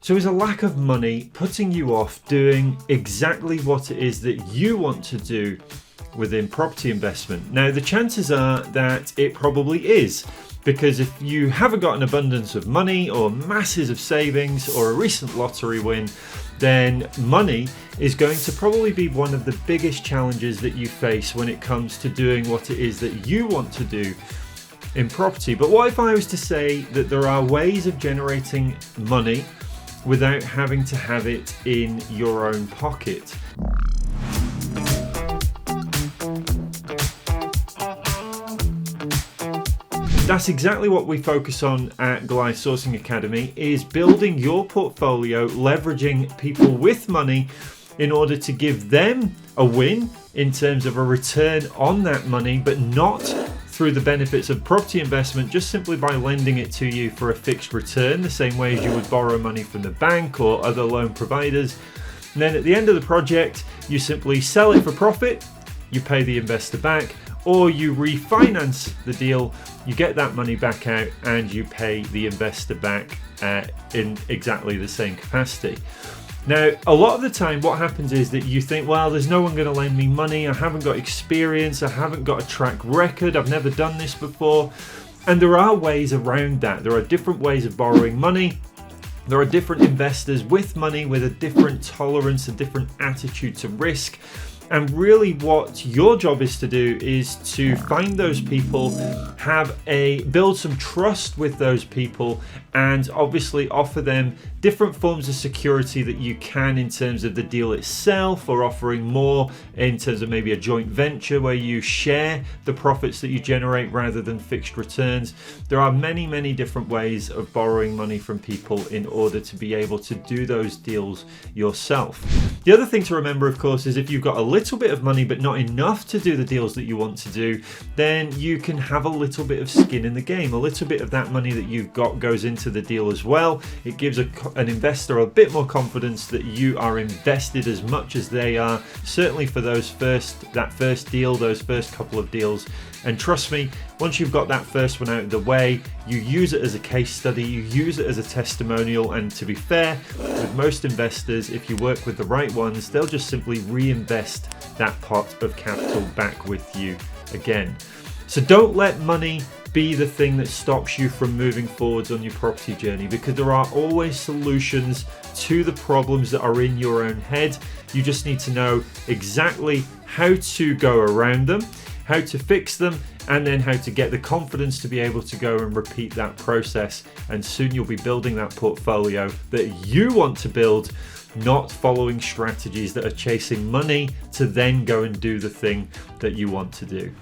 So is a lack of money putting you off doing exactly what it is that you want to do within property investment? Now, the chances are that it probably is, because if you haven't got an abundance of money or masses of savings or a recent lottery win, then money is going to probably be one of the biggest challenges that you face when it comes to doing what it is that you want to do in property. But what if I was to say that there are ways of generating money without having to have it in your own pocket? That's exactly what we focus on at Goliath Sourcing Academy, is building your portfolio, leveraging people with money in order to give them a win in terms of a return on that money, but not through the benefits of property investment, just simply by lending it to you for a fixed return, the same way as you would borrow money from the bank or other loan providers. And then at the end of the project, you simply sell it for profit, you pay the investor back, or you refinance the deal, you get that money back out and you pay the investor back in exactly the same capacity. Now, a lot of the time what happens is that you think, well, there's no one going to lend me money, I haven't got experience, I haven't got a track record, I've never done this before. And there are ways around that. There are different ways of borrowing money. There are different investors with money with a different tolerance, a different attitude to risk. And really what your job is to do is to find those people, build some trust with those people, and obviously offer them different forms of security that you can in terms of the deal itself, or offering more in terms of maybe a joint venture where you share the profits that you generate rather than fixed returns. There are many, many different ways of borrowing money from people in order to be able to do those deals yourself. The other thing to remember, of course, is if you've got a little bit of money but not enough to do the deals that you want to do, then you can have a little bit of skin in the game. A little bit of that money that you've got goes into the deal as well. It gives an investor a bit more confidence that you are invested as much as they are, certainly for that first deal, those first couple of deals. And trust me, once you've got that first one out of the way, you use it as a case study, you use it as a testimonial, and to be fair, with most investors, if you work with the right ones, they'll just simply reinvest that pot of capital back with you again. So don't let money be the thing that stops you from moving forwards on your property journey, because there are always solutions to the problems that are in your own head. You just need to know exactly how to go around them, how to fix them, and then how to get the confidence to be able to go and repeat that process. And soon you'll be building that portfolio that you want to build, not following strategies that are chasing money to then go and do the thing that you want to do.